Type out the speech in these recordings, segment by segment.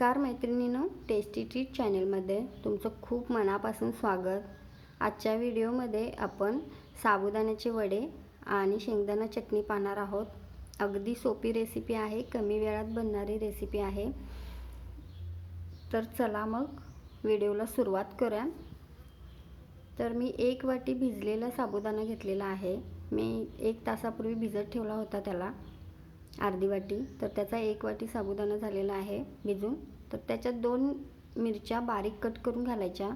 नमस्कार मैत्रिणींनो, tasty treat चॅनलमध्ये तुमचं खूप मनापासून स्वागत। आजच्या व्हिडिओमध्ये आपण साबुदाण्याचे वडे आणि शेंगदाणा चटणी पाहणार आहोत। अगदी सोपी रेसिपी आहे, कमी वेळात बनणारी रेसिपी आहे। तर चला मग व्हिडिओला सुरुवात करूया। तर मी 1 वाटी भिजलेला साबुदाणा घेतलेला आहे। मी 1 तासापूर्वी भिजत ठेवला होता त्याला, अर्धी वाटी। तर त्याचा 1 वाटी साबुदाणा झालेला आहे भिजून। तर त्याच्यात 2 मिरच्या बारीक कट करून घालायच्या।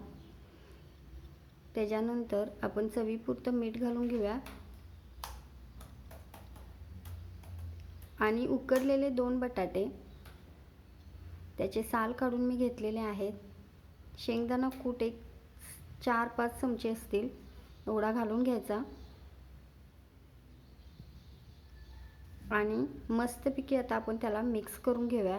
त्याच्यानंतर आपण चवीपुरतं मीठ घालून घेऊया आणि उकडलेले 2 बटाटे, त्याचे साल काढून मी घेतलेले आहेत। शेंगदाणा कूट एक 4-5 चमचे असतील एवढा घालून घ्यायचा आणि मस्तपैकी आता आपण त्याला मिक्स करून घेऊया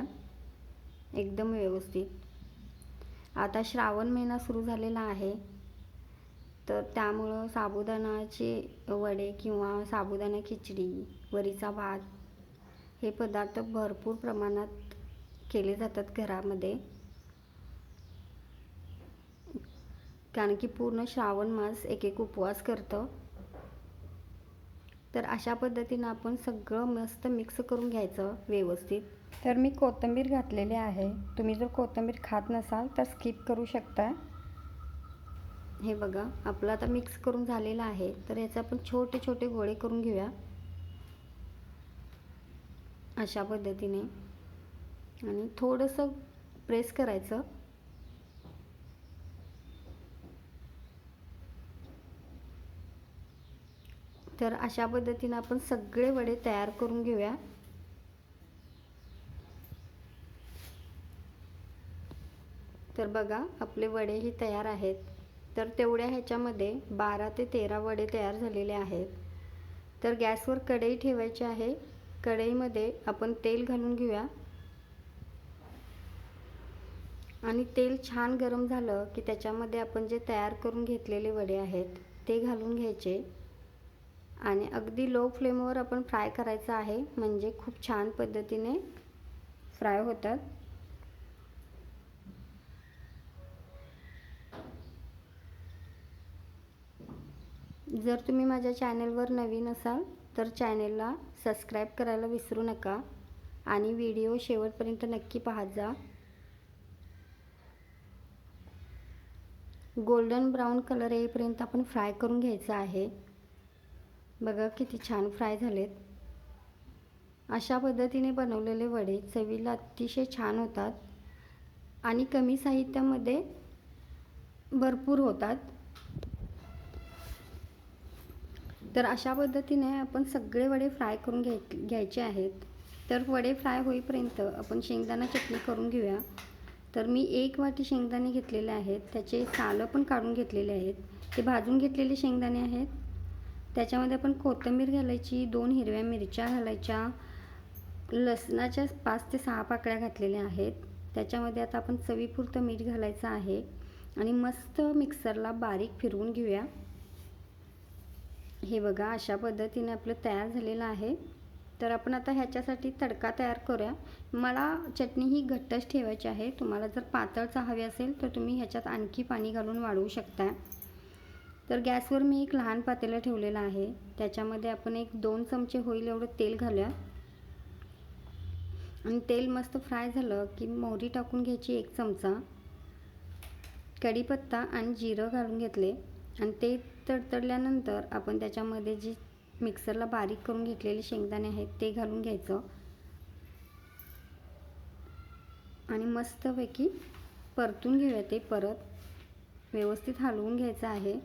एकदम व्यवस्थित। आता श्रावण महिना सुरू झालेला आहे, तर त्यामुळे साबुदाण्याचे वडे किंवा साबुदाणा खिचडी, वरीचा भात हे पदार्थ भरपूर प्रमाणात केले जातात घरामध्ये, कारण की पूर्ण श्रावण मास एक उपवास करतो। तर अशा पद्धतीने आपण सगळं मस्त मिक्स करून घ्यायचं व्यवस्थित। तर मी कोथिंबीर घातलेली आहे, तुम्ही जर कोथिंबीर खात नसाल तर स्किप करू शकता। हे बघा आपलं आता मिक्स करून झालेलं आहे। तर याचे आपण छोटे छोटे गोळे करून घेऊया अशा पद्धतीने आणि थोडंसं प्रेस करायचं। तर अशा पद्धतीने आपण सगळे वडे तयार करून घेऊया। तर बघा आपले वडे ही तयार आहेत। तर तेवढ्या ह्याच्यामध्ये 12 ते 13 वडे तयार झालेले आहेत। तर गॅसवर कढई ठेवायची आहे। कढईमध्ये आपण तेल घालून घेऊया आणि तेल छान गरम झालं की त्याच्यामध्ये आपण जे तयार करून घेतलेले वडे आहेत ते घालून घ्यायचे आणि अगदी लो फ्लेमवर आपण फ्राय करायचं आहे, म्हणजे खूप छान पद्धतीने फ्राय होतात। जर तुम्ही माझ्या चॅनलवर नवीन असाल तर चॅनलला सबस्क्राईब करायला विसरू नका आणि व्हिडिओ शेवटपर्यंत नक्की पाहत जा। गोल्डन ब्राउन कलर येईपर्यंत आपण फ्राय करून घ्यायचं आहे। बघा किती छान फ्राय झालेत। अशा पद्धतीने बनवलेले वडे चवीला अतिशय छान होतात आणि कमी साहित्यामध्ये भरपूर होतात। तर अशा पद्धतीने आपण सगळे वडे फ्राय करून घ्यायचे आहेत। तर वडे फ्राय होईपर्यंत आपण शेंगदाणा चटणी करून घेऊया। तर मी 1 वाटी शेंगदाणे घेतलेले आहेत, त्याचे सालं पण काढून घेतलेले आहेत। ते भाजून घेतलेले शेंगदाणे आहेत। त्याच्यामध्ये आपण कोथिंबीर घालायची, 2 हिरव्या मिरच्या घालायच्या, लसणाच्या 5 ते 6 पाकळ्या घातलेल्या आहेत। त्याच्यामध्ये आता आपण चवीपुरतं मीठ घालायचं आहे आणि मस्त मिक्सरला बारीक फिरवून घेऊया। हे बघा अशा पद्धतीने आपलं तयार झालेलं आहे। तर आपण आता ह्याच्यासाठी तडका तयार करूया। मला चटणी ही घट्टच ठेवायची आहे, तुम्हाला जर पातळ हवी असेल तर तुम्ही ह्याच्यात आणखी पाणी घालून वाढवू शकता। तर गॅसवर मी एक लहान पातेलं ठेवलेलं आहे, त्याच्यामध्ये आपण 1-2 चमचे होईल एवढं तेल घालूया आणि तेल मस्त फ्राय झालं की मोहरी टाकून घ्यायची 1 चमचा, कढीपत्ता आणि जिरं घालून घेतले आणि ते तडतडल्यानंतर आपण त्याच्यामध्ये जी मिक्सरला बारीक करून घेतलेले शेंगदाणे आहेत ते घालून घ्यायचं आणि मस्तपैकी परतून घेऊया। ते परत व्यवस्थित हलवून घ्यायचं आहे।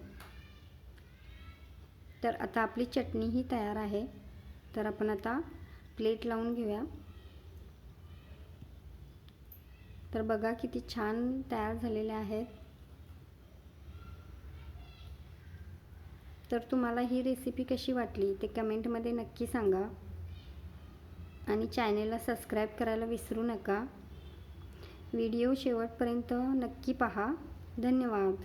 तर आता आपली चटणी ही तयार आहे। तर आपण आता प्लेट लावून घेऊया। तर बघा किती छान तयार झालेले आहेत। तर तुम्हाला ही रेसिपी कशी वाटली ते कमेंटमध्ये नक्की सांगा आणि चॅनलला सबस्क्राईब करायला विसरू नका। व्हिडिओ शेवटपर्यंत नक्की पहा। धन्यवाद।